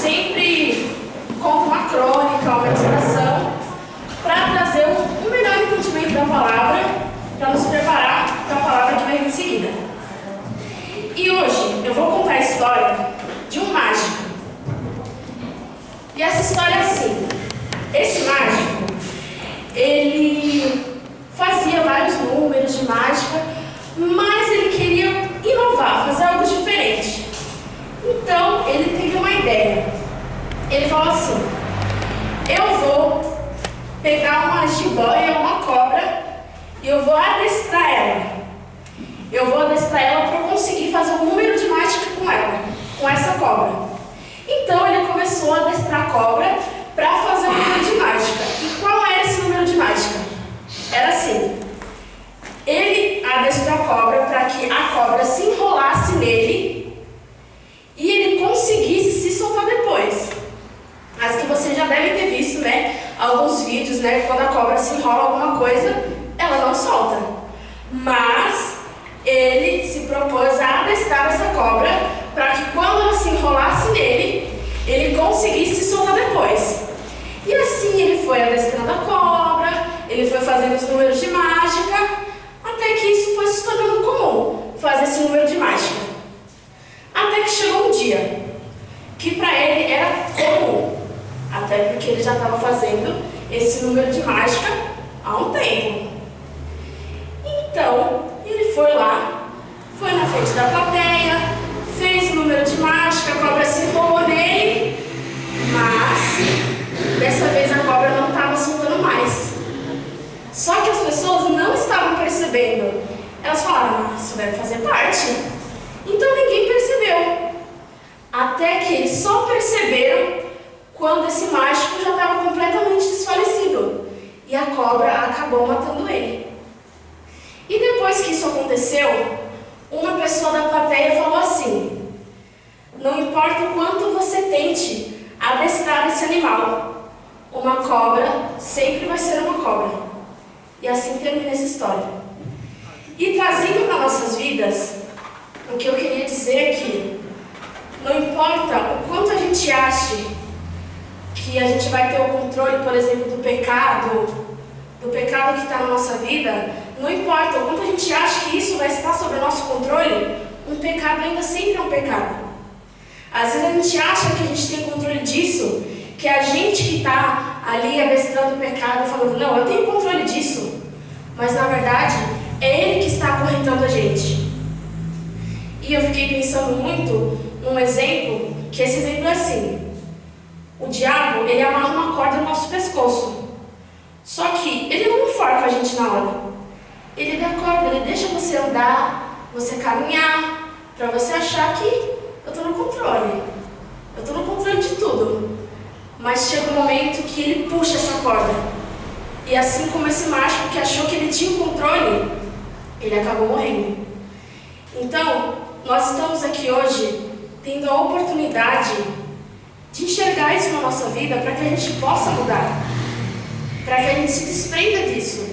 sempre conta uma crônica, uma ilustração, para trazer um melhor entendimento da palavra, para nos preparar para a palavra que vem em seguida. E hoje eu vou contar a história de um mágico. E essa história é assim: esse mágico, ele fazia vários números de mágica, mas ele queria inovar, fazer algo diferente. Então ele teve uma ideia. Ele falou assim: eu vou pegar uma jiboia, uma cobra, e eu vou adestrar ela. Eu vou adestrar ela para eu conseguir fazer um número de mágica com ela, com essa cobra. Então ele começou a adestrar a cobra para fazer um número de mágica. E qual era esse número de mágica? Era assim: ele adestrou a cobra para que a cobra se enrolasse nele e ele conseguisse se soltar depois. Mas que você já deve ter visto, né? Alguns vídeos, né? Quando a cobra se enrola alguma coisa, ela não solta. Mas ele se propôs a adestrar essa cobra para que quando ela se enrolasse nele, ele conseguisse se soltar depois. E assim ele foi adestrando a cobra, ele foi fazendo os números de mágica, até que isso foi se tornando comum, fazer esse número de mágica. Até que chegou um dia que para ele era comum, até porque ele já estava fazendo esse número de mágica há um tempo. Então ele foi lá, foi na frente da plateia, fez o número de mágica, a cobra se enrolou nele, mas dessa vez a cobra não estava soltando mais. Só que as pessoas não estavam percebendo. Elas falaram: isso deve fazer parte. Então ninguém percebeu. Até que eles só perceberam quando esse mágico já estava completamente desfalecido e a cobra acabou matando ele. E depois que isso aconteceu, uma pessoa da plateia falou assim: não importa o quanto você tente adestrar esse animal, uma cobra sempre vai ser uma cobra. E assim termina essa história. E trazendo para nossas vidas, o que eu queria dizer é que não importa o quanto a gente ache que a gente vai ter o controle, por exemplo, do pecado que está na nossa vida, não importa o quanto a gente acha que isso vai estar sob o nosso controle, um pecado ainda sempre é um pecado. Às vezes a gente acha que a gente tem controle disso, que é a gente que está ali adestrando o pecado, falando: não, eu tenho controle disso. Mas na verdade, é ele que está acorrentando a gente. E eu fiquei pensando muito num exemplo, que esse exemplo é assim: o diabo, ele amarra uma corda no nosso pescoço. Só que ele não enforca a gente na hora. Ele dá corda, ele deixa você andar, você caminhar, para você achar que eu estou no controle. Eu estou no controle de tudo. Mas chega um momento que ele puxa essa corda. E assim como esse mágico que achou que ele tinha o controle, ele acabou morrendo. Então, nós estamos aqui hoje tendo a oportunidade de enxergar isso na nossa vida para que a gente possa mudar, para que a gente se desprenda disso.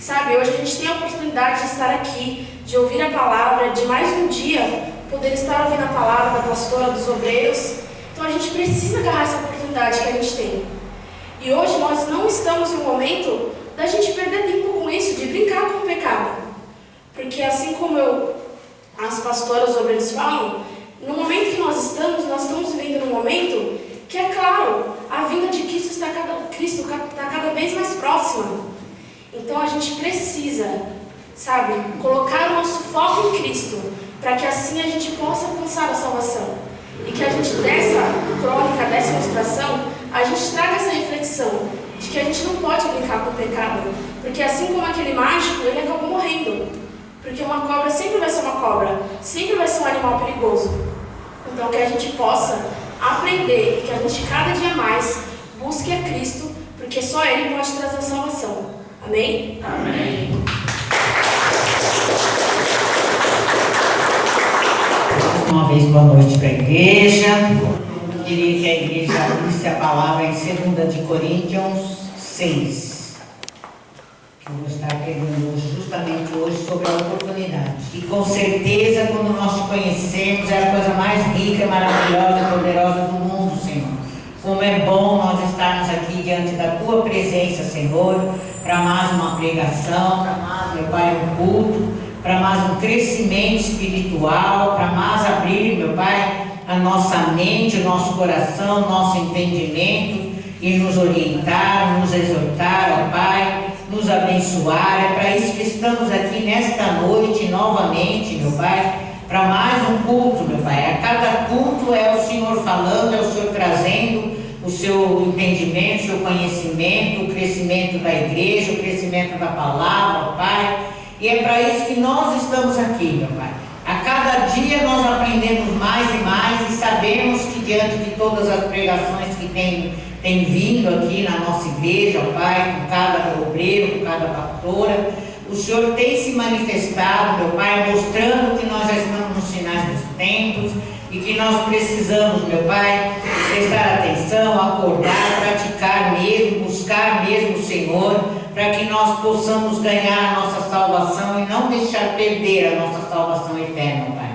Sabe, hoje a gente tem a oportunidade de estar aqui, de ouvir a palavra, de mais um dia poder estar ouvindo a palavra da pastora, dos obreiros. Então a gente precisa agarrar essa oportunidade que a gente tem. E hoje nós não estamos no momento da gente perder tempo com isso, de brincar com o pecado. Porque assim como as pastoras, os obreiros falam, no momento que nós estamos vivendo num momento que, é claro, a vinda de Cristo está cada vez mais próxima. Então a gente precisa, sabe, colocar o nosso foco em Cristo, para que assim a gente possa alcançar a salvação. E que a gente, dessa crônica, dessa ilustração, a gente traga essa reflexão de que a gente não pode brincar com o pecado. Porque assim como aquele mágico, ele acabou morrendo. Porque uma cobra sempre vai ser uma cobra, sempre vai ser um animal perigoso. Então que a gente possa aprender e que a gente cada dia mais busque a Cristo, porque só Ele pode trazer a salvação. Amém? Amém. Uma vez, boa noite para a igreja. Eu queria que a igreja abrisse a palavra em 2 de Coríntios 6. Que eu vou estar pregando justamente hoje sobre a oportunidade. E com certeza, quando nós te conhecemos, é a coisa mais rica, maravilhosa, poderosa do mundo, Senhor. é bom nós estarmos aqui diante da Tua presença, Senhor, para mais uma pregação, para mais, meu Pai, um culto, para mais um crescimento espiritual, para mais abrir, meu Pai, a nossa mente, o nosso coração, o nosso entendimento e nos orientar, nos exortar, ó Pai, nos abençoar. É para isso que estamos aqui nesta noite novamente, meu Pai, para mais um culto, meu Pai. A cada culto é o Senhor falando, é o Senhor trazendo o seu entendimento, o seu conhecimento, o crescimento da igreja, o crescimento da palavra, ó Pai. E é para isso que nós estamos aqui, meu Pai. A cada dia nós aprendemos mais e mais e sabemos que diante de todas as pregações que tem vindo aqui na nossa igreja, ó Pai, com cada obreiro, com cada pastora, o Senhor tem se manifestado, meu Pai, mostrando que nós já estamos nos finais dos tempos e que nós precisamos, meu Pai, prestar atenção, acordar, praticar mesmo, buscar mesmo o Senhor, para que nós possamos ganhar a nossa salvação e não deixar perder a nossa salvação eterna, Pai.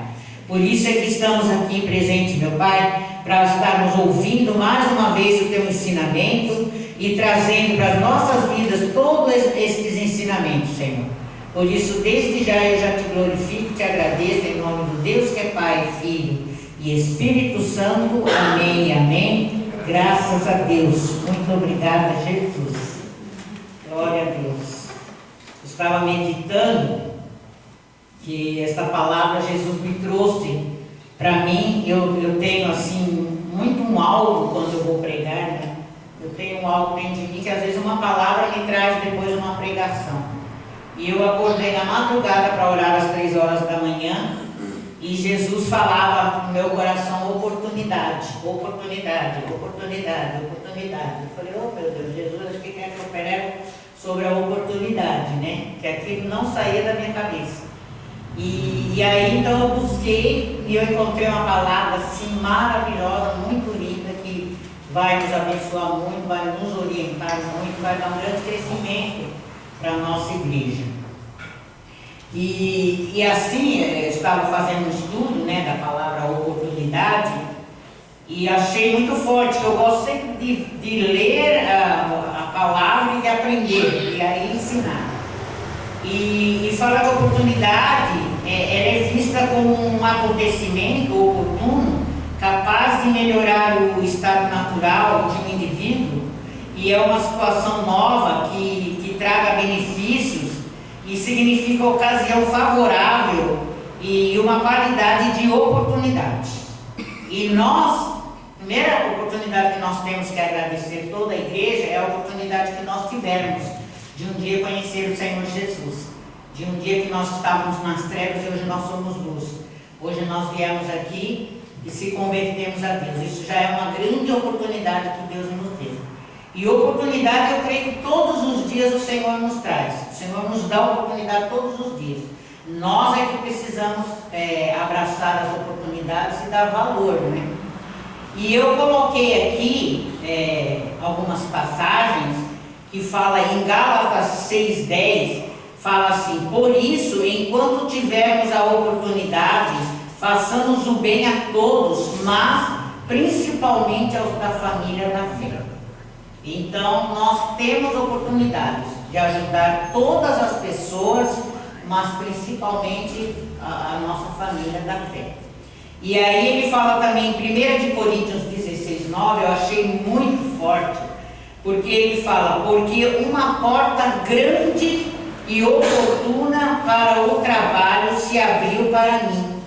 Por isso é que estamos aqui presentes, meu Pai, para estarmos ouvindo mais uma vez o Teu ensinamento e trazendo para as nossas vidas todos estes ensinamentos, Senhor. Por isso, desde já eu já te glorifico, te agradeço em nome do Deus que é Pai, Filho e Espírito Santo. Amém e amém. Graças a Deus. Muito obrigada, Jesus. Glória a Deus. Eu estava meditando que esta palavra Jesus me trouxe para mim. Eu tenho assim muito um algo quando eu vou pregar, né? Eu tenho um algo dentro de mim que às vezes uma palavra me traz depois uma pregação. E eu acordei na madrugada para orar às 3 horas da manhã e Jesus falava no meu coração: oportunidade, oportunidade, oportunidade, oportunidade. Eu falei: oh meu Deus, Jesus, acho que quer que eu pregue sobre a oportunidade, né? Que aquilo não saía da minha cabeça. E aí então eu busquei e eu encontrei uma palavra assim maravilhosa, muito linda, que vai nos abençoar muito, vai nos orientar muito, vai dar um grande crescimento para a nossa igreja. E assim, eu estava fazendo um estudo, né, da palavra oportunidade e achei muito forte, que eu gosto sempre de ler a palavra e de aprender, e aí ensinar. E fala que a oportunidade, ela é vista como um acontecimento oportuno, capaz de melhorar o estado natural de um indivíduo, e é uma situação nova que traga benefícios e significa ocasião favorável e uma qualidade de oportunidade. E nós, a primeira oportunidade que nós temos que agradecer toda a igreja é a oportunidade que nós tivemos de um dia conhecer o Senhor Jesus, de um dia que nós estávamos nas trevas e hoje nós somos luz. Hoje nós viemos aqui e se convertemos a Deus. Isso já é uma grande oportunidade que Deus nos deu. E oportunidade, eu creio que todos os dias o Senhor nos traz. O Senhor nos dá oportunidade todos os dias. Nós é que precisamos abraçar as oportunidades e dar valor, né? E eu coloquei aqui algumas passagens que fala em Gálatas 6,10, fala assim: por isso, enquanto tivermos a oportunidade, façamos o bem a todos, mas principalmente aos da família da fé. Então, nós temos oportunidades de ajudar todas as pessoas, mas principalmente a nossa família da fé. E aí ele fala também em 1 Coríntios 16,9, eu achei muito forte, porque ele fala: porque uma porta grande e oportuna para o trabalho se abriu para mim,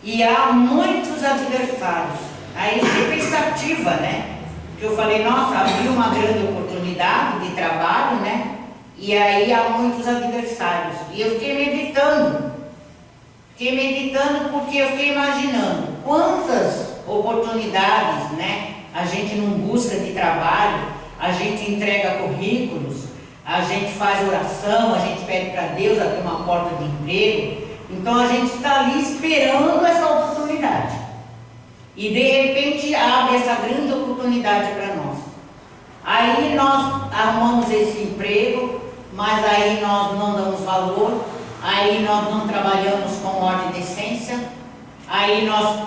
e há muitos adversários. Aí fica pensativa, né? Porque eu falei: nossa, abriu uma grande oportunidade de trabalho, né? E aí há muitos adversários. E eu fiquei meditando porque eu fiquei imaginando quantas oportunidades, né? A gente não busca de trabalho, a gente entrega currículos, a gente faz oração, a gente pede para Deus abrir uma porta de emprego. Então a gente está ali esperando essa oportunidade. E de repente abre essa grande oportunidade para nós. Aí nós arrumamos esse emprego, mas aí nós não damos valor, aí nós não trabalhamos com ordem e decência, aí nós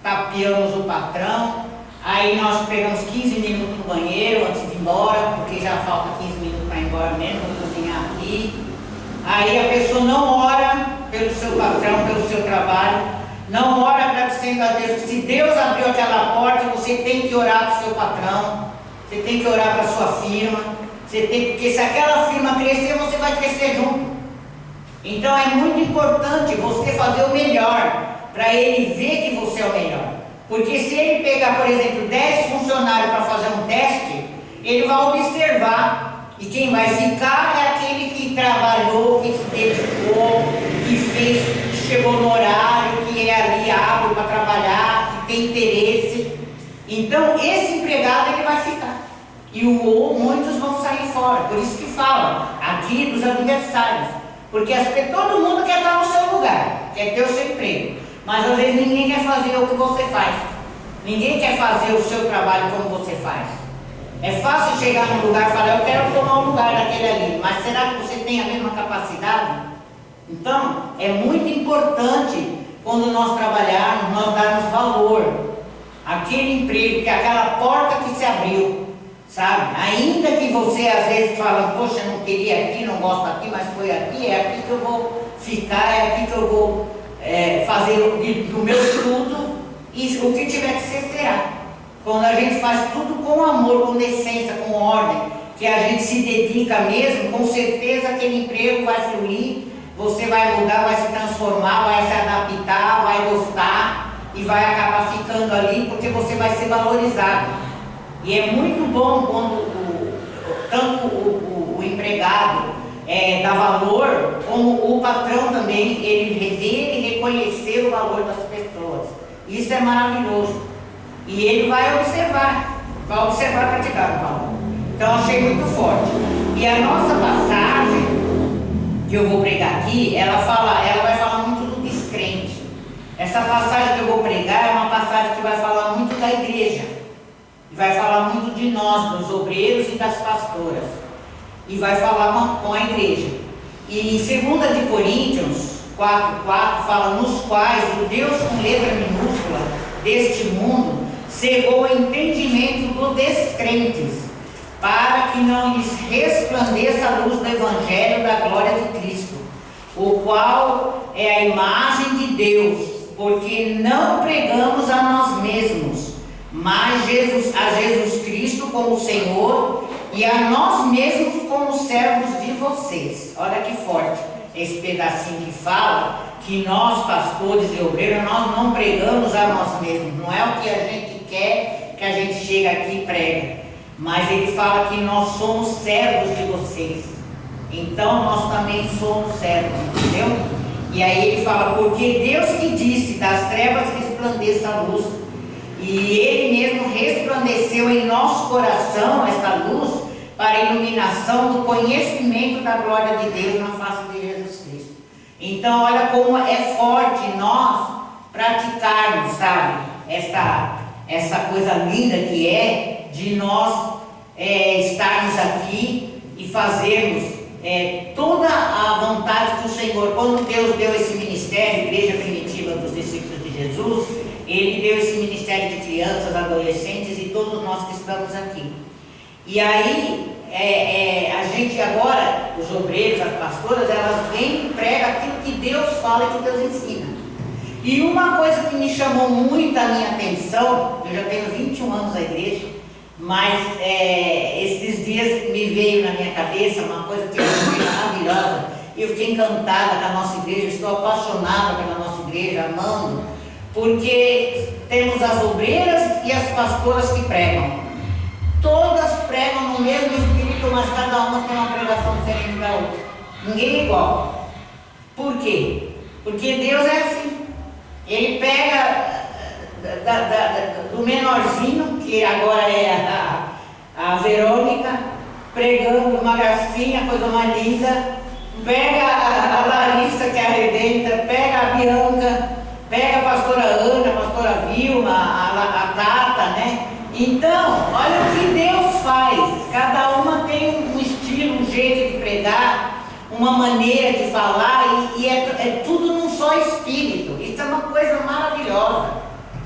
tapeamos o patrão, aí Aí nós pegamos 15 minutos no banheiro antes de ir embora, porque já falta 15 minutos para ir embora mesmo, vou cozinhar aqui. Aí a pessoa não ora pelo seu patrão, pelo seu trabalho, não ora agradecendo a Deus. Se Deus abriu aquela porta, você tem que orar para o seu patrão, você tem que orar para a sua firma, porque se aquela firma crescer, você vai crescer junto. Então é muito importante você fazer o melhor, para ele ver que você é o melhor. Porque se ele pegar, por exemplo, 10 funcionários para fazer um teste, ele vai observar. E quem vai ficar é aquele que trabalhou, que se dedicou, que fez, que chegou no horário, que é ali hábil para trabalhar, que tem interesse. Então esse empregado ele vai ficar. E muitos vão sair fora. Por isso que fala aqui dos adversários. Porque todo mundo quer estar no seu lugar, quer ter o seu emprego. Mas às vezes ninguém quer fazer o que você faz. Ninguém quer fazer o seu trabalho como você faz. É fácil chegar num lugar e falar, eu quero tomar um lugar daquele ali, mas será que você tem a mesma capacidade? Então, é muito importante quando nós trabalharmos, nós darmos valor àquele emprego, que é aquela porta que se abriu, sabe? Ainda que você às vezes fala, poxa, não queria aqui, não gosto aqui, mas foi aqui, é aqui que eu vou ficar, é aqui que eu vou fazer do meu estudo, e o que tiver que ser, será. Quando a gente faz tudo com amor, com decência, com ordem, que a gente se dedica mesmo, com certeza aquele emprego vai fluir, você vai mudar, vai se transformar, vai se adaptar, vai gostar e vai acabar ficando ali, porque você vai ser valorizado. E é muito bom quando tanto o empregado dá valor, como o patrão também, ele ver e reconhecer o valor das pessoas. Isso é maravilhoso. E ele vai observar praticar o valor. Então achei muito forte. E a nossa passagem, que eu vou pregar aqui, ela vai falar muito do descrente. Essa passagem que eu vou pregar é uma passagem que vai falar muito da igreja. Vai falar muito de nós, dos obreiros e das pastoras. E vai falar com a igreja. E em 2 de Coríntios 4:4 fala, nos quais o Deus com letra minúscula deste mundo cegou o entendimento dos descrentes, para que não lhes resplandeça a luz do Evangelho da glória de Cristo, o qual é a imagem de Deus, porque não pregamos a nós mesmos, mas a Jesus Cristo como Senhor, e a nós mesmos como servos de vocês. Olha que forte esse pedacinho que fala que nós, pastores e obreiros, nós não pregamos a nós mesmos. Não é o que a gente quer que a gente chega aqui e prega, mas ele fala que nós somos servos de vocês. Então nós também somos servos, entendeu? E aí ele fala, porque Deus que disse, das trevas resplandeça a luz, e ele mesmo resplandeceu em nosso coração esta luz, para a iluminação do conhecimento da glória de Deus na face de Jesus Cristo. Então olha como é forte nós praticarmos, sabe, essa coisa linda que é de nós estarmos aqui e fazermos toda a vontade do Senhor. Quando Deus deu esse ministério, Igreja Primitiva dos Discípulos de Jesus, Ele deu esse ministério de crianças, adolescentes e todos nós que estamos aqui. E aí, a gente agora, os obreiros, as pastoras, elas vêm e pregam aquilo que Deus fala e que Deus ensina. E uma coisa que me chamou muito a minha atenção, eu já tenho 21 anos na igreja, mas esses dias me veio na minha cabeça uma coisa que eu achei maravilhosa, e eu fiquei encantada com a nossa igreja, estou apaixonada pela nossa igreja, amando, porque temos as obreiras e as pastoras que pregam. Todas pregam no mesmo espírito, mas cada uma tem uma pregação diferente da outra. Ninguém é igual. Por quê? Porque Deus é assim. Ele pega do menorzinho, que agora é a Verônica, pregando uma gracinha, coisa mais linda. Pega a Larissa, que é a Redenta, pega a Bianca, pega a pastora Ana, a pastora Vilma, a Tata, né? Então, olha o que Deus faz. Cada uma tem um estilo, um jeito de pregar, uma maneira de falar, e é tudo num só espírito. Isso é uma coisa maravilhosa.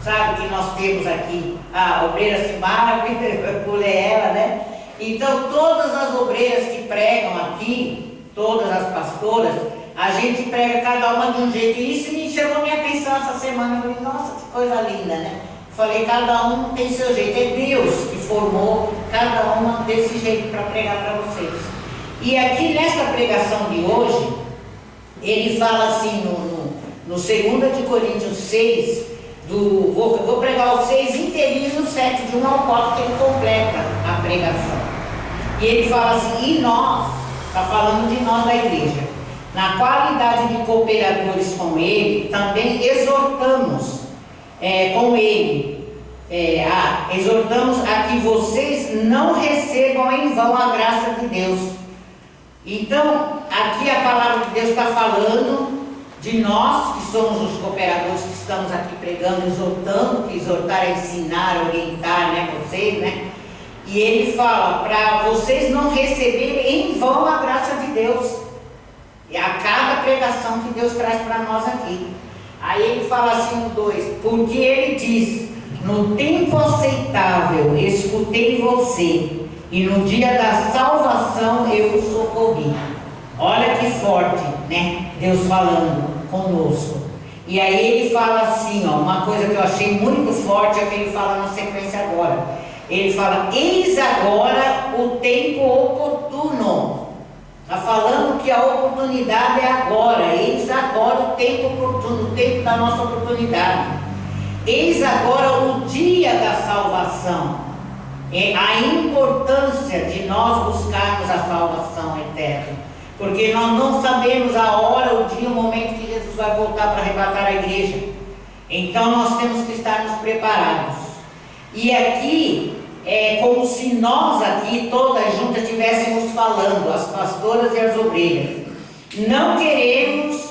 sabe que nós temos aqui a obreira Simara, pulei ela, né? Então, todas as obreiras que pregam aqui, todas as pastoras, a gente prega cada uma de um jeito. E isso me chamou minha atenção essa semana. Eu falei, nossa, que coisa linda, né? Falei, cada um tem seu jeito. É Deus que formou cada uma desse jeito para pregar para vocês. E aqui nesta pregação de hoje, ele fala assim, no 2 de Coríntios 6, vou pregar o 6 inteirinho no 7, de 1 ao 4, que ele completa a pregação. E ele fala assim, e nós, está falando de nós da igreja, na qualidade de cooperadores com ele, também exortamos com ele, exortamos a que vocês não recebam em vão a graça de Deus. Então, aqui a palavra de Deus está falando de nós, que somos os cooperadores que estamos aqui pregando, exortando, que exortar é ensinar, orientar, né, vocês, né? E ele fala para vocês não receberem em vão a graça de Deus. E a cada pregação que Deus traz para nós aqui. Aí ele fala assim no 2, porque ele diz, no tempo aceitável escutei você, e no dia da salvação eu o socorri. Olha que forte, né? Deus falando conosco. E aí ele fala assim, ó, uma coisa que eu achei muito forte é que ele fala na sequência agora. Ele fala, eis agora o tempo oportuno. Está falando que a oportunidade é agora. Eis agora o tempo oportuno, o tempo da nossa oportunidade. Eis agora o dia da salvação. A importância de nós buscarmos a salvação eterna. Porque nós não sabemos a hora, o dia, o momento que Jesus vai voltar para arrebatar a igreja. Então nós temos que estar nos preparados. E aqui é como se nós aqui, todas juntas, estivéssemos falando, as pastoras e as obreiras. Não queremos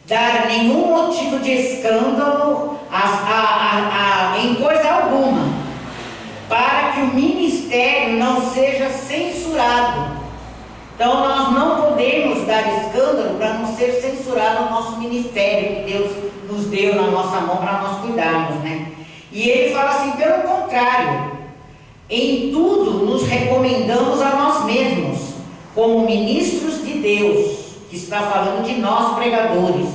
dar nenhum motivo de escândalo em coisa alguma, para que o ministério não seja censurado. Então nós não podemos dar escândalo para não ser censurado o nosso ministério que Deus nos deu na nossa mão para nós cuidarmos, né? E ele fala assim, pelo contrário, em tudo nos recomendamos a nós mesmos, como ministros de Deus, que está falando de nós pregadores.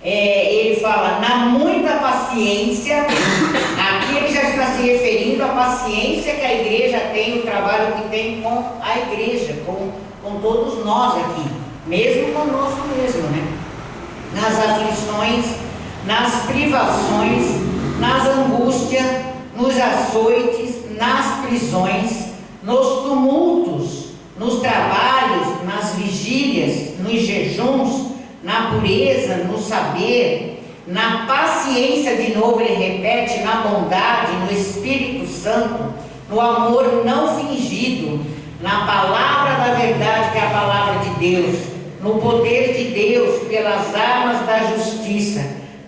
Ele fala, na muita paciência, aqui ele já está se referindo à paciência que a igreja tem, o trabalho que tem com a igreja, com todos nós aqui, mesmo conosco mesmo, né? Nas aflições, nas privações, nas angústias, nos açoites, nas prisões, nos tumultos, nos trabalhos, nas vigílias, nos jejuns, na pureza, no saber, na paciência, de novo ele repete, na bondade, no Espírito Santo, no amor não fingido, na palavra da verdade, que é a palavra de Deus, no poder de Deus, pelas armas da justiça,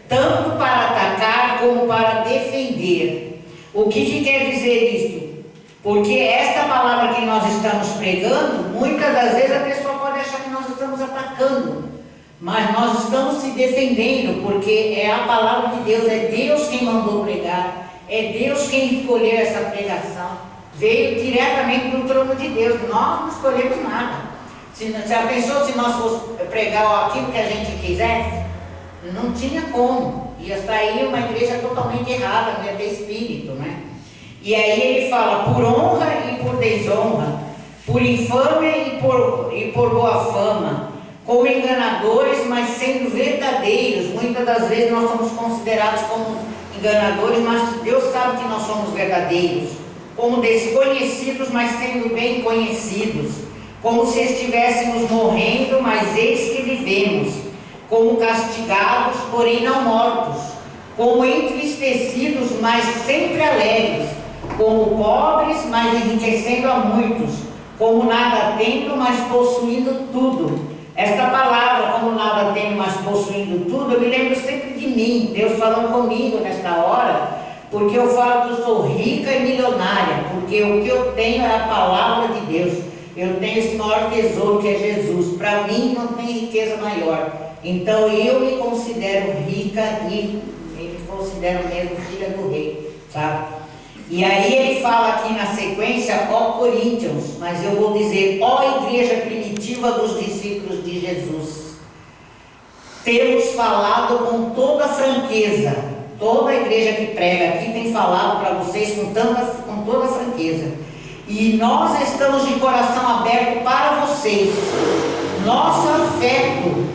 tanto para atacar como para defender. O que quer dizer isto? Porque esta palavra que nós estamos pregando, muitas das vezes a pessoa pode achar que nós estamos atacando, mas nós estamos se defendendo, porque é a palavra de Deus, é Deus quem mandou pregar, é Deus quem escolheu essa pregação, veio diretamente do trono de Deus, nós não escolhemos nada. Se a pessoa, se nós fosse pregar aquilo que a gente quisesse, não tinha como, ia sair uma igreja totalmente errada, não ia ter espírito, né? E aí ele fala, por honra e por desonra, por infâmia e por boa fama, como enganadores, mas sendo verdadeiros. Muitas das vezes nós somos considerados como enganadores, mas Deus sabe que nós somos verdadeiros. Como desconhecidos, mas sendo bem conhecidos. Como se estivéssemos morrendo, mas eis que vivemos. Como castigados, porém não mortos. Como entristecidos, mas sempre alegres. Como pobres, mas enriquecendo a muitos. Como nada tendo, mas possuindo tudo. Esta palavra, como nada tendo, mas possuindo tudo, eu me lembro sempre de mim, Deus falando comigo nesta hora, porque eu falo que eu sou rica e milionária, porque o que eu tenho é a palavra de Deus. Eu tenho esse maior tesouro que é Jesus. Para mim não tem riqueza maior. Então eu me considero rica e ele consideram mesmo filha do rei, sabe? E aí ele fala aqui na sequência, ó Coríntios, mas eu vou dizer, ó igreja primitiva dos discípulos de Jesus. Temos falado com toda franqueza, toda a igreja que prega aqui tem falado para vocês com toda franqueza. E nós estamos de coração aberto para vocês. Nosso afeto,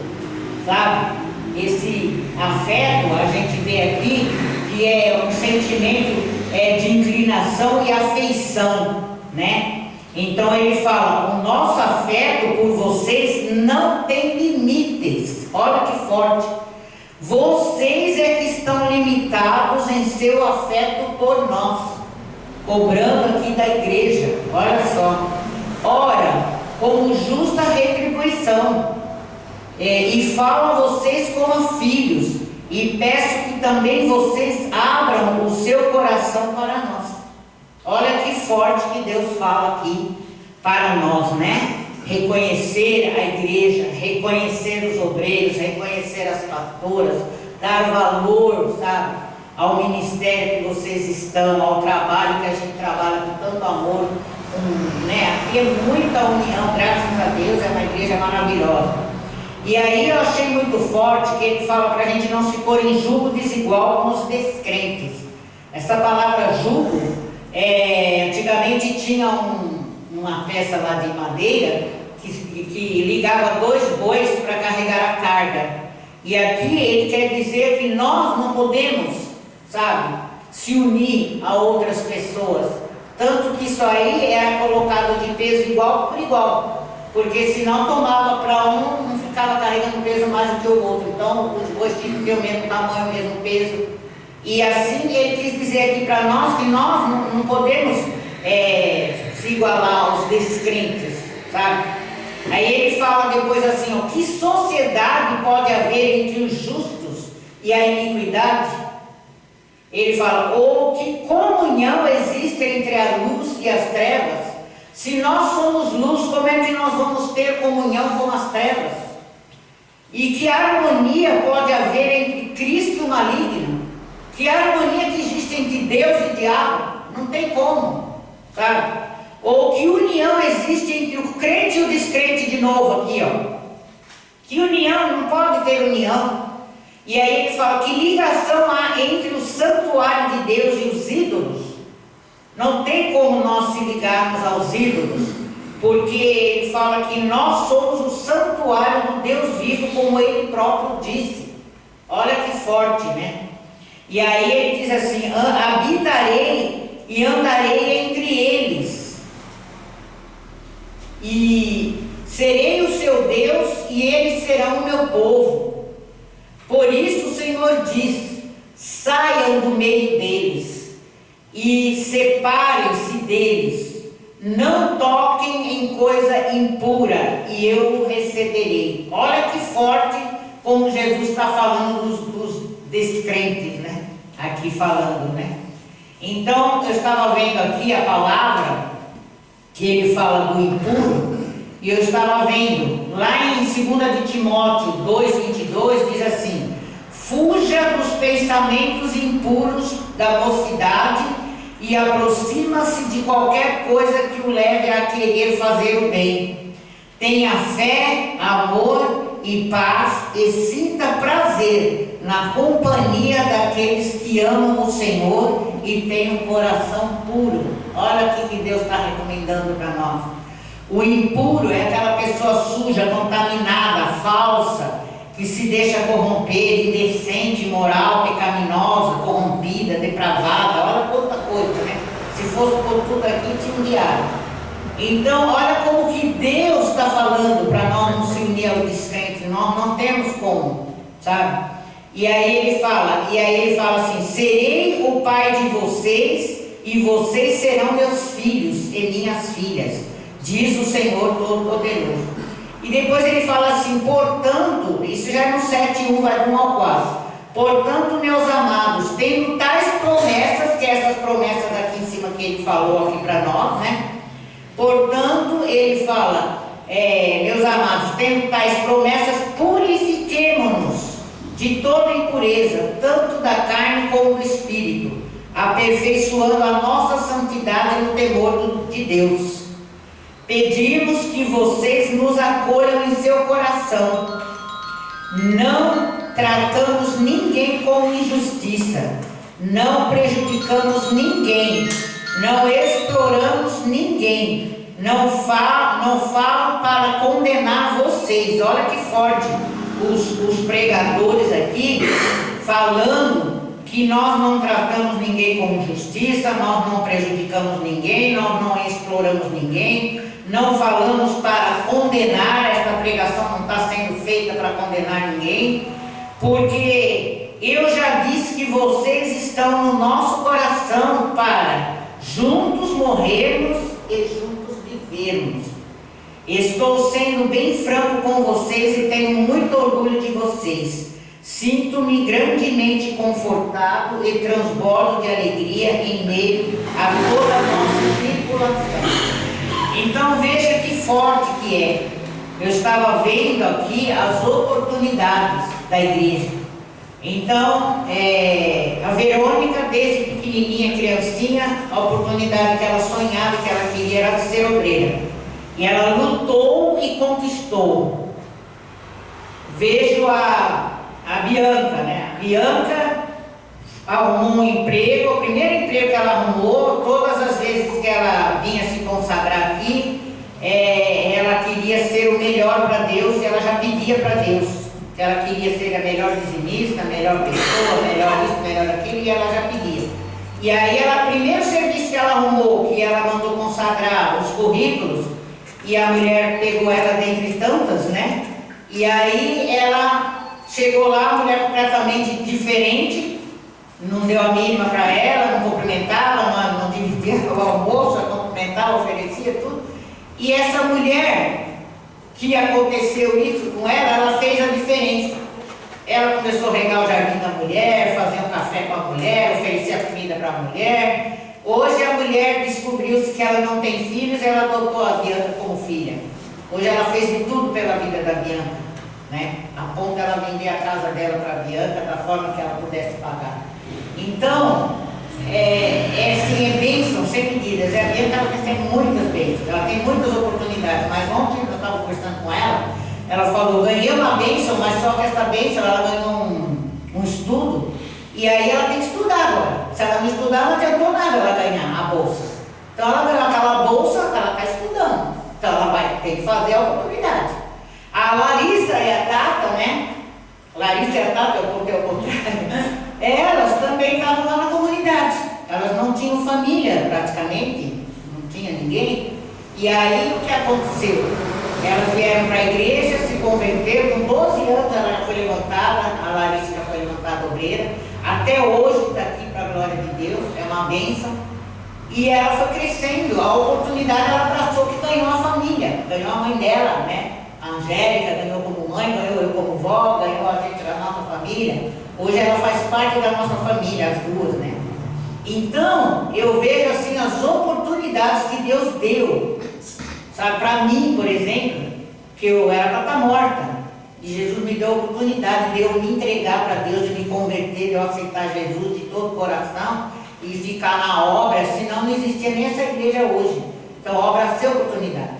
sabe? Esse afeto, a gente vê aqui, que é um sentimento de inclinação e afeição, né? Então ele fala, o nosso afeto por vocês não tem limites. Olha que forte. Vocês é que estão limitados em seu afeto por nós. Cobrando aqui da igreja, olha só. Ora, como justa retribuição, e falo a vocês como filhos, e peço que também vocês abram o seu coração para nós. Olha que forte que Deus fala aqui para nós, né? Reconhecer a igreja, reconhecer os obreiros, reconhecer as pastoras, dar valor, sabe, ao ministério que vocês estão, ao trabalho que a gente trabalha com tanto amor, né? Aqui é muita união, graças a Deus, é uma igreja maravilhosa. E aí eu achei muito forte que ele fala para a gente não se pôr em julgo desigual com os descrentes. Essa palavra julgo, antigamente tinha uma peça lá de madeira que ligava dois bois para carregar a carga. E aqui ele quer dizer que nós não podemos, sabe, se unir a outras pessoas. Tanto que isso aí era colocado de peso igual por igual. Porque senão tomava para um, não ficava carregando peso mais do que o outro. Então os bois tinham que ter o mesmo tamanho, o mesmo peso. E assim ele quis dizer aqui para nós que nós não podemos se igualar aos descrentes, sabe? Aí ele fala depois assim, ó, que sociedade pode haver entre os justos e a iniquidade? Ele fala, ou que comunhão existe entre a luz e as trevas? Se nós somos luz, como é que nós vamos ter comunhão com as trevas? E que harmonia pode haver entre Cristo e o maligno? Que harmonia que existe entre Deus e diabo? Não tem como, sabe? Ou que união existe entre o crente e o descrente de novo aqui, ó. Que união? Não pode ter união. E aí ele fala, que ligação há entre o santuário de Deus e os ídolos? Não tem como nós se ligarmos aos ídolos, porque ele fala que nós somos o santuário do Deus vivo, como ele próprio disse. Olha que forte, né? E aí ele diz assim, habitarei e andarei entre eles, e serei o seu Deus, e eles serão o meu povo. Por isso o Senhor diz, saiam do meio deles, e separem-se deles, não toquem em coisa impura, e eu o receberei. Olha que forte como Jesus está falando dos descrentes, né? Aqui falando, né? Então, eu estava vendo aqui a palavra, que ele fala do impuro, e eu estava vendo, lá em 2 de Timóteo 2,22, diz assim, fuja dos pensamentos impuros da mocidade e aproxima-se de qualquer coisa que o leve a querer fazer o bem. Tenha fé, amor e paz e sinta prazer na companhia daqueles que amam o Senhor e têm um coração puro. Olha o que Deus está recomendando para nós. O impuro é aquela pessoa suja, contaminada, falsa, que se deixa corromper, indecente, imoral, pecaminosa, corrompida, depravada. Olha quanta coisa, né? Se fosse por tudo aqui, tinha um diário. Então, olha como que Deus está falando para nós não se unir ao descrente. Nós não temos como, sabe? E aí ele fala assim, serei o pai de vocês e vocês serão meus filhos e minhas filhas, diz o Senhor Todo-Poderoso. E depois ele fala assim, portanto, isso já é no 7:1, vai do 1 ao 4. Portanto, meus amados, tendo tais promessas, que é essas promessas aqui em cima que ele falou aqui para nós, né? Portanto, ele fala, meus amados, tendo tais promessas, purifiquemo-nos de toda impureza, tanto da carne como do espírito, aperfeiçoando a nossa santidade no temor de Deus. Pedimos que vocês nos acolham em seu coração. Não tratamos ninguém com injustiça, não prejudicamos ninguém, não exploramos ninguém, não falo para condenar vocês. Olha que forte os pregadores aqui falando que nós não tratamos ninguém com injustiça, nós não prejudicamos ninguém, nós não exploramos ninguém, não falamos para condenar. Esta pregação não está sendo feita para condenar ninguém, porque eu já disse que vocês estão no nosso coração para juntos morrermos e juntos vivermos. Estou sendo bem franco com vocês e tenho muito orgulho de vocês. Sinto-me grandemente confortável e transbordo de alegria em meio a toda a nossa tribulação. Então veja que forte que é. Eu estava vendo aqui as oportunidades da igreja. Então, a Verônica, desde pequenininha, criancinha, a oportunidade que ela sonhava, que ela queria era ser obreira. E ela lutou e conquistou. Vejo a Bianca, né? A Bianca arrumou um emprego, o primeiro emprego que ela arrumou, todas as vezes que ela vinha se consagrar aqui, ela queria ser o melhor para Deus, e ela já pedia para Deus que ela queria ser a melhor dizimista, a melhor pessoa, melhor isso, melhor aquilo, e ela já pedia. E aí, o primeiro serviço que ela arrumou, que ela mandou consagrar os currículos, e a mulher pegou ela dentre tantas, né? E aí ela chegou lá, a mulher completamente diferente, não deu a mínima para ela, não cumprimentava, não dividia o almoço, cumprimentava, oferecia tudo. E essa mulher, que aconteceu isso com ela, ela fez a diferença. Ela começou a regar o jardim da mulher, fazer um café com a mulher, oferecer a comida para a mulher. Hoje a mulher descobriu-se que ela não tem filhos, ela adotou a Bianca como filha. Hoje ela fez de tudo pela vida da Bianca, né? A ponto dela vender a casa dela para a Bianca da forma que ela pudesse pagar. Então, é bênção sem medidas. A Bianca ela tem muitas bênçãos, ela tem muitas oportunidades, mas ontem eu estava conversando com ela falou, ganhei uma bênção, mas só que essa bênção ela ganhou um estudo, e aí ela tem que estudar agora. Se ela não estudar, não adiantou nada ela ganhar a bolsa. Então ela ganhou aquela bolsa, ela está estudando, então ela vai ter que fazer a oportunidade. A Larissa e a Tata, né? Larissa e a Tata, eu contei ao contrário, elas também estavam lá na comunidade. Elas não tinham família praticamente, não tinha ninguém. E aí o que aconteceu? Elas vieram para a igreja, se converteram, com 12 anos ela já foi levantada, a Larissa já foi levantada obreira, até hoje está aqui para a glória de Deus, é uma bênção. E ela foi crescendo, a oportunidade ela abraçou, que ganhou a família, ganhou a mãe dela, né? A Angélica ganhou como mãe, ganhou eu como vó, ganhou a gente da nossa família. Hoje ela faz parte da nossa família, as duas, né? Então, eu vejo assim as oportunidades que Deus deu. Sabe, para mim, por exemplo, que eu era para estar morta, e Jesus me deu a oportunidade de eu me entregar para Deus, de me converter, de eu aceitar Jesus de todo o coração e ficar na obra, senão não existia nem essa igreja hoje. Então, eu abracei a oportunidade.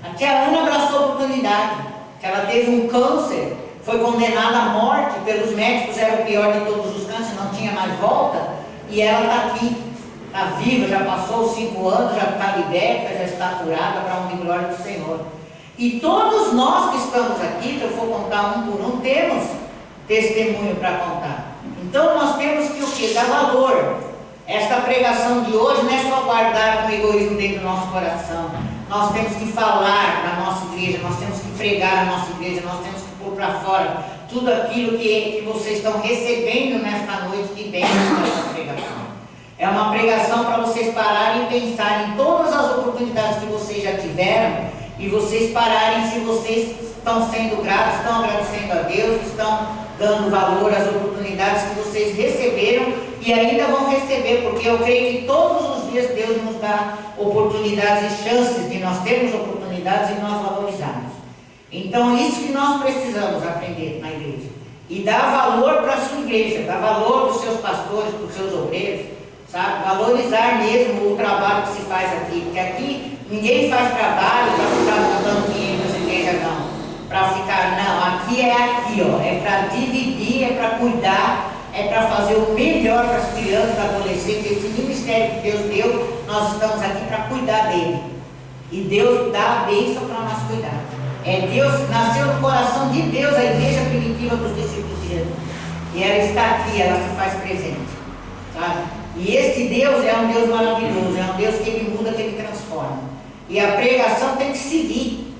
A tia Ana abraçou a oportunidade, que ela teve um câncer, foi condenada à morte pelos médicos, era o pior de todos os cânceres, não tinha mais volta, e ela está aqui. Está viva, já passou os 5 anos, já está liberta, já está curada para a honra e glória do Senhor. E todos nós que estamos aqui, se eu for contar um por um, temos testemunho para contar. Então nós temos que o quê? Dar valor. Esta pregação de hoje não é só guardar com egoísmo dentro do nosso coração. Nós temos que falar na nossa igreja, nós temos que pregar na nossa igreja, nós temos que pôr para fora tudo aquilo que vocês estão recebendo nesta noite de bênção dessa pregação. É uma pregação para vocês pararem e pensarem em todas as oportunidades que vocês já tiveram e vocês pararem se vocês estão sendo gratos, estão agradecendo a Deus, estão dando valor às oportunidades que vocês receberam e ainda vão receber, porque eu creio que todos os dias Deus nos dá oportunidades e chances de nós termos oportunidades e nós valorizarmos. Então, isso que nós precisamos aprender na igreja. E dá valor para a sua igreja, dá valor para os seus pastores, para os seus obreiros, sabe? Valorizar mesmo o trabalho que se faz aqui, porque aqui ninguém faz trabalho para ficar mandando dinheiro nas igrejas, não. Para ficar, não, aqui, ó, é para dividir, é para cuidar, é para fazer o melhor para as crianças, adolescentes. Esse ministério que Deus deu, nós estamos aqui para cuidar dele. E Deus dá a bênção para nós cuidar. Deus, nasceu no coração de Deus a igreja primitiva dos discípulos de Jesus. E ela está aqui, ela se faz presente, sabe? E este Deus é um Deus maravilhoso, é um Deus que Ele muda, que Ele transforma. E a pregação tem que seguir.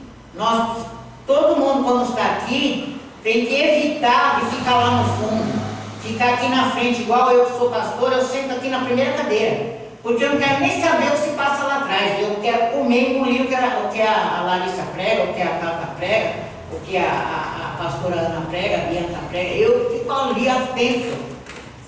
Todo mundo quando está aqui, tem que evitar de ficar lá no fundo, ficar aqui na frente, igual eu que sou pastor, eu sento aqui na primeira cadeira. Porque eu não quero nem saber o que se passa lá atrás. Eu quero comer e engolir o que a Larissa prega, o que a Tata prega, o que a pastora Ana prega, a Bianca prega. Eu fico ali atento.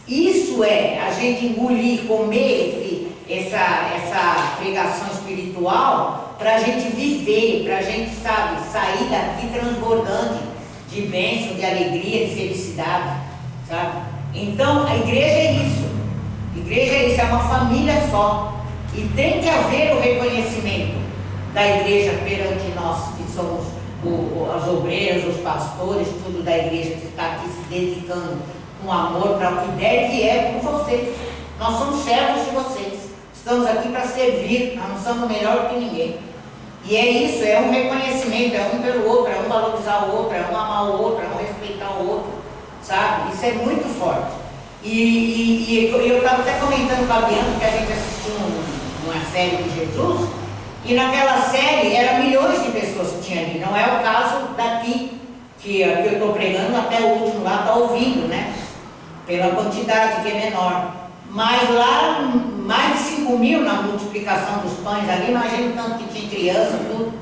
Isso é a gente engolir, comer essa pregação espiritual para a gente viver, para a gente, sabe, sair daqui transbordante de bênção, de alegria, de felicidade, sabe? Então, a igreja é isso. Igreja é isso, é uma família só. E tem que haver o reconhecimento da igreja perante nós, que somos as obreiras, os pastores, tudo da igreja que está aqui se dedicando com amor para o que deve e é com vocês. Nós somos servos de vocês. Estamos aqui para servir, nós não somos melhor que ninguém. E é isso, é um reconhecimento, é um pelo outro, é um valorizar o outro, é um amar o outro, é um respeitar o outro, sabe? Isso é muito forte. E eu estava até comentando com a Bianca que a gente assistiu uma série de Jesus, e naquela série eram milhões de pessoas que tinham ali. Não é o caso daqui, que eu estou pregando, até o último lá está ouvindo, né? Pela quantidade que é menor. Mas lá, mais de 5 mil na multiplicação dos pães ali, imagina o tanto que tinha criança, tudo.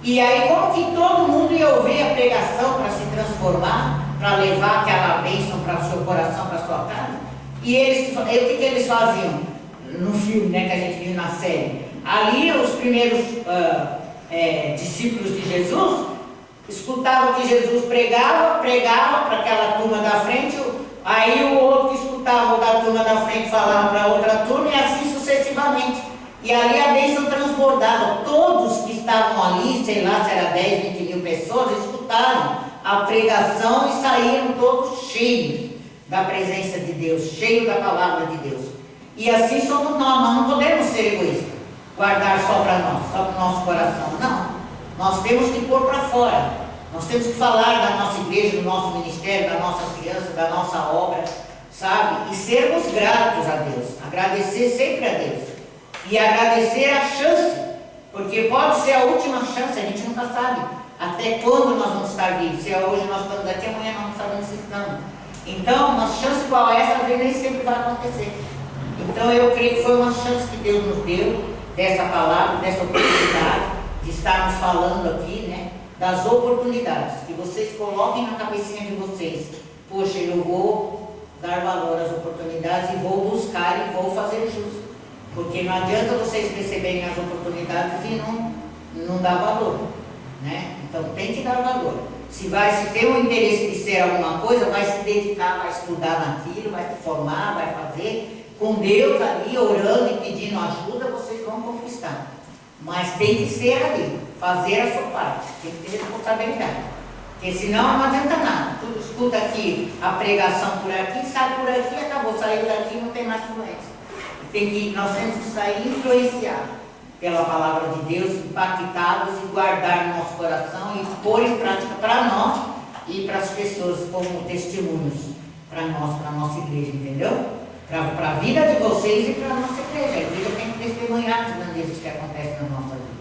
E aí, como que todo mundo ia ouvir a pregação para se transformar, para levar aquela bênção para o seu coração, para a sua casa? E o que eles faziam no filme, né, que a gente viu na série? Ali, os primeiros discípulos de Jesus escutavam que Jesus pregava para aquela turma da frente, aí o outro que escutava da turma da frente falava para outra turma, e assim sucessivamente. E ali a bênção transbordava. Todos que estavam ali, sei lá se era 10, 20 mil pessoas, escutaram a pregação e saíram todos cheios da presença de Deus, cheios da palavra de Deus. E assim somos nós não podemos ser egoístas, guardar só para nós, só para o nosso coração. Não, nós temos que pôr para fora, nós temos que falar da nossa igreja, do nosso ministério, da nossa criança, da nossa obra, sabe? E sermos gratos a Deus, agradecer sempre a Deus. E agradecer a chance, porque pode ser a última chance, a gente nunca sabe até quando nós vamos estar vivos. Se hoje nós estamos aqui, amanhã nós não sabemos se estamos. Então, uma chance igual essa, às vezes nem sempre vai acontecer. Então, eu creio que foi uma chance que Deus nos deu, dessa palavra, dessa oportunidade, de estarmos falando aqui, né, das oportunidades, que vocês coloquem na cabecinha de vocês. Poxa, eu vou dar valor às oportunidades e vou buscar e vou fazer justo. Porque não adianta vocês receberem as oportunidades e não dar valor, né? Então tem que dar valor. Se tem um interesse de ser alguma coisa, vai se dedicar, vai estudar naquilo, vai se formar, vai fazer. Com Deus ali, orando e pedindo ajuda, vocês vão conquistar. Mas tem que ser ali, fazer a sua parte, tem que ter responsabilidade. Porque senão não adianta nada. Tu escuta aqui a pregação por aqui, sai por aqui, acabou, saiu daqui, não tem mais influência. Nós temos que sair influenciados pela palavra de Deus, impactados e guardar no nosso coração e pôr em prática para nós e para as pessoas como testemunhos para nós, para a nossa igreja, entendeu? Para a vida de vocês e para a nossa igreja. A igreja tem que testemunhar as grandezas que acontecem na nossa vida.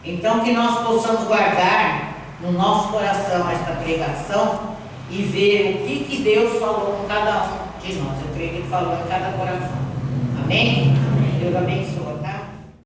Então que nós possamos guardar no nosso coração esta pregação e ver o que Deus falou com cada um de nós. Eu creio que Ele falou em cada coração. Amém? Deus abençoe.